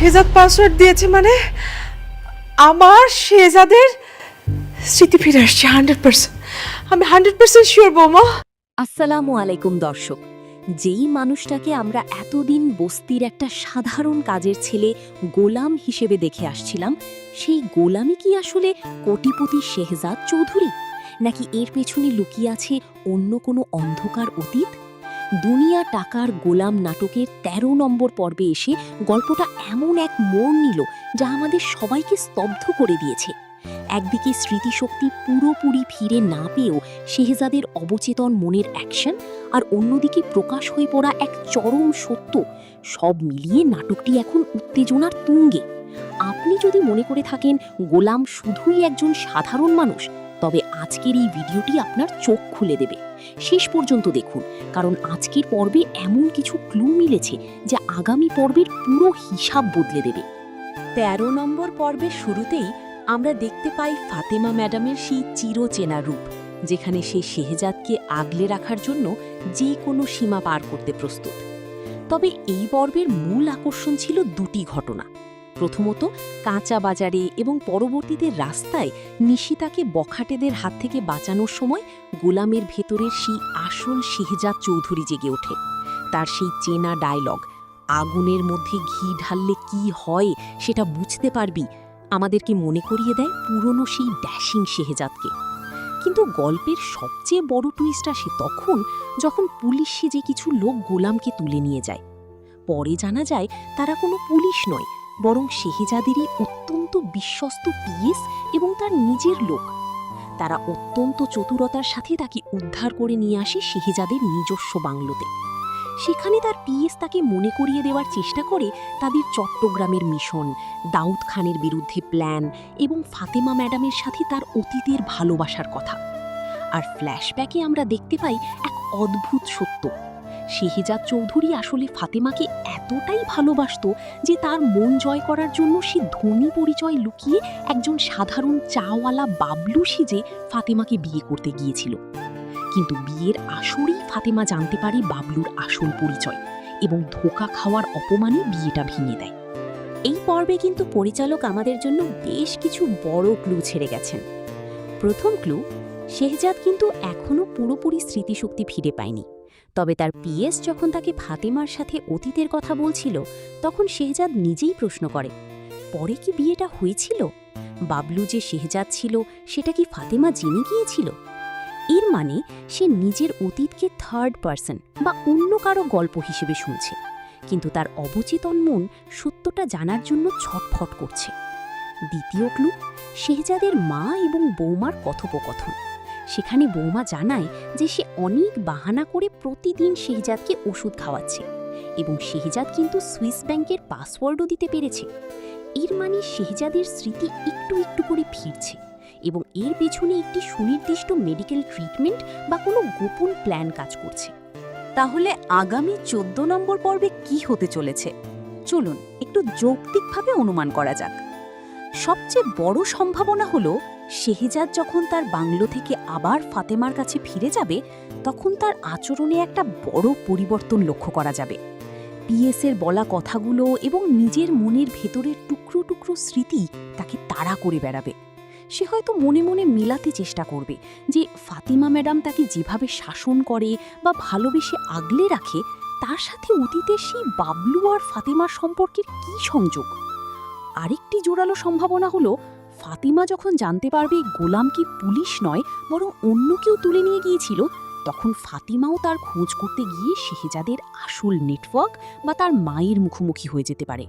Shehzad password দিয়েছে মানে আমার শেহজাদের স্মৃতি ফিরে আসছে 100%। আমি 100% শিওর বৌমা। আসসালামু আলাইকুম দর্শক। যেই মানুষটাকে আমরা এতদিন বস্তির একটা সাধারণ কাজের ছেলে গোলাম হিসেবে দেখে আসছিলাম, সেই গোলামই কি আসলে কোটিপতি শেহজাদ চৌধুরী, নাকি এর পেছনে লুকিয়ে আছে অন্য কোনো অন্ধকার অতীত? দুনিয়া টাকার গোলাম নাটকের ১৩ নম্বর পর্বে এসে গল্পটা এমন এক মোড় নিল যা আমাদের সবাইকে স্তব্ধ করে দিয়েছে। একদিকে স্মৃতিশক্তি পুরোপুরি ফিরে না পেয়েও শেহজাদের অবচেতন মনের অ্যাকশন, আর অন্যদিকে প্রকাশ হয়ে পড়া এক চরম সত্য, সব মিলিয়ে নাটকটি এখন উত্তেজনার তুঙ্গে। আপনি যদি মনে করে থাকেন গোলাম শুধুই একজন সাধারণ মানুষ, তবে আজকের এই ভিডিওটি আপনার চোখ খুলে দেবে। শেষ পর্যন্ত দেখুন, কারণ আজকের পর্বে এমন কিছু ক্লু মিলেছে যা আগামী পর্বের পুরো হিসাব বদলে দেবে। ১৩ নম্বর পর্বের শুরুতেই আমরা দেখতে পাই ফাতেমা ম্যাডামের সেই চিরচেনা রূপ, যেখানে সে শেহজাদকে আগলে রাখার জন্য যে কোনো সীমা পার করতে প্রস্তুত। তবে এই পর্বের মূল আকর্ষণ ছিল দুটি ঘটনা। প্রথমত, কাঁচা বাজারে এবং পরবর্তীতে রাস্তায় নিশিতাকে বখাটেদের হাত থেকে বাঁচানোর সময় গোলামের ভেতরের সেই আসল শেহজাদ চৌধুরী জেগে ওঠে। তার সেই চেনা ডায়লগ, আগুনের মধ্যে ঘি ঢাললে কি হয় সেটা বুঝতে পারবি, আমাদেরকে মনে করিয়ে দেয় পুরনো সেই ড্যাশিং শেহজাদকে। কিন্তু গল্পের সবচেয়ে বড় টুইস্ট আসে তখন, যখন পুলিশ সেজে কিছু লোক গোলামকে তুলে নিয়ে যায়। পরে জানা যায় তারা কোনো পুলিশ নয়, বরং শেহজাদেরই অত্যন্ত বিশ্বস্ত পিএস এবং তার নিজের লোক। তারা অত্যন্ত চতুরতার সাথে তাকে উদ্ধার করে নিয়ে আসে শেহজাদের নিজস্ব বাংলোতে। সেখানে তার পিএস তাকে মনে করিয়ে দেওয়ার চেষ্টা করে তাদের চট্টগ্রামের মিশন, দাউদ খানের বিরুদ্ধে প্ল্যান এবং ফাতেমা ম্যাডামের সাথে তার অতীতের ভালোবাসার কথা। আর ফ্ল্যাশব্যাকে আমরা দেখতে পাই এক অদ্ভুত সত্য, শেহজাদ চৌধুরী আসলে ফাতেমাকে এতটাই ভালোবাসত যে তার মন জয় করার জন্য সে ধনী পরিচয় লুকিয়ে একজন সাধারণ চাওয়ালা বাবলু সেজে ফাতেমাকে বিয়ে করতে গিয়েছিল। কিন্তু বিয়ের আসরেই ফাতেমা জানতে পারে বাবলুর আসল পরিচয় এবং ধোঁকা খাওয়ার অপমানে বিয়েটা ভেঙে দেয়। এই পর্বে কিন্তু পরিচালক আমাদের জন্য বেশ কিছু বড় ক্লু ছেড়ে গেছেন। প্রথম ক্লু, শেহজাদ কিন্তু এখনও পুরোপুরি স্মৃতিশক্তি ফিরে পায়নি। তবে তার পিএস যখন তাকে ফাতেমার সাথে অতীতের কথা বলছিল, তখন শেহজাদ নিজেই প্রশ্ন করে, পরে কি বিয়েটা হয়েছিল? বাবলু যে শেহজাদ ছিল সেটা কি ফাতেমা জেনে গিয়েছিল? এর মানে সে নিজের অতীতকে থার্ড পারসন বা অন্য কারো গল্প হিসেবে শুনছে, কিন্তু তার অবচেতন মন সত্যটা জানার জন্য ছটফট করছে। দ্বিতীয় ক্লু, শেহজাদের মা এবং বৌমার কথোপকথন। সেখানে বৌমা জানায় যে সে অনেক বাহানা করে প্রতিদিন শেহজাদকে ওষুধ খাওয়াচ্ছে এবং শেহজাদ কিন্তু সুইস ব্যাংকের পাসওয়ার্ডও দিতে পেরেছে। এর মানে শেহজাদের স্মৃতি একটু একটু করে ফিরছে এবং এর পেছনে একটি সুনির্দিষ্ট মেডিকেল ট্রিটমেন্ট বা কোনো গোপন প্ল্যান কাজ করছে। তাহলে আগামী ১৪ নম্বর পর্বে কি হতে চলেছে? চলুন একটু যৌক্তিকভাবে অনুমান করা যাক। সবচেয়ে বড় সম্ভাবনা হলো শেহজাদ যখন তার বাংলো থেকে আবার ফাতেমার কাছে ফিরে যাবে, তখন তার আচরণে একটা বড় পরিবর্তন লক্ষ্য করা যাবে। পিএসের বলা কথাগুলো এবং নিজের মনের ভেতরের টুকরো টুকরো স্মৃতি তাকে তাড়া করে বেড়াবে। সে হয়তো মনে মনে মেলাতে চেষ্টা করবে যে ফাতিমা ম্যাডাম তাকে যেভাবে শাসন করে বা ভালোবেসে আগলে রাখে, তার সাথে অতীতের সেই বাবলু আর ফাতিমার সম্পর্কের কী সংযোগ। আরেকটি জোরালো সম্ভাবনা হলো, ফাতিমা যখন জানতে পারবে গোলাম কি পুলিশ নয় বরং অন্য কেউ তুলে নিয়ে গিয়েছিল, তখন ফাতিমাও তার খোঁজ করতে গিয়ে শেহজাদের আসল নেটওয়ার্ক বা তার মায়ের মুখোমুখি হয়ে যেতে পারে।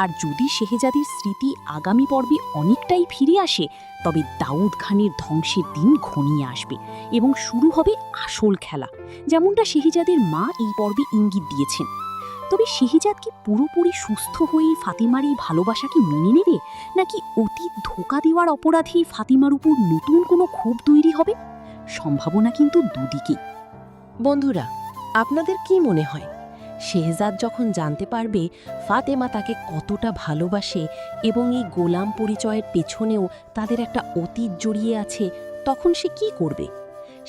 আর যদি শেহজাদের স্মৃতি আগামী পর্বে অনেকটাই ফিরে আসে, তবে দাউদ খানের ধ্বংসের দিন ঘনিয়ে আসবে এবং শুরু হবে আসল খেলা, যেমনটা শেহজাদের মা এই পর্বে ইঙ্গিত দিয়েছেন। তবে শেহজাদ কি পুরোপুরি সুস্থ হয়ে ফাতিমার এই ভালোবাসাকে মেনে নেবে, নাকি অতীত ধোঁকা দেওয়ার অপরাধেই ফাতিমার উপর নতুন কোনো ক্ষোভ তৈরি হবে? সম্ভাবনা কিন্তু দুদিকেই। বন্ধুরা, আপনাদের কি মনে হয়, শেহজাদ যখন জানতে পারবে ফাতেমা তাকে কতটা ভালোবাসে এবং এই গোলাম পরিচয়ের পেছনেও তাদের একটা অতীত জড়িয়ে আছে, তখন সে কি করবে?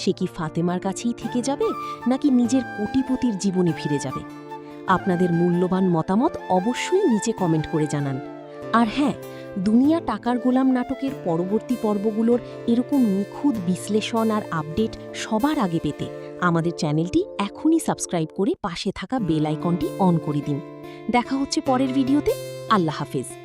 সে কি ফাতেমার কাছেই থেকে যাবে, নাকি নিজের কোটিপতির জীবনে ফিরে যাবে? আপনাদের মূল্যবান মতামত অবশ্যই নিচে কমেন্ট করে জানান। আর হ্যাঁ, দুনিয়া টাকার গোলাম নাটকের পরবর্তী পর্বগুলোর এরকম নিখুঁত বিশ্লেষণ আর আপডেট সবার আগে পেতে আমাদের চ্যানেলটি এখনই সাবস্ক্রাইব করে পাশে থাকা বেল আইকনটি অন করে দিন। দেখা হচ্ছে পরের ভিডিওতে। আল্লাহ হাফেজ।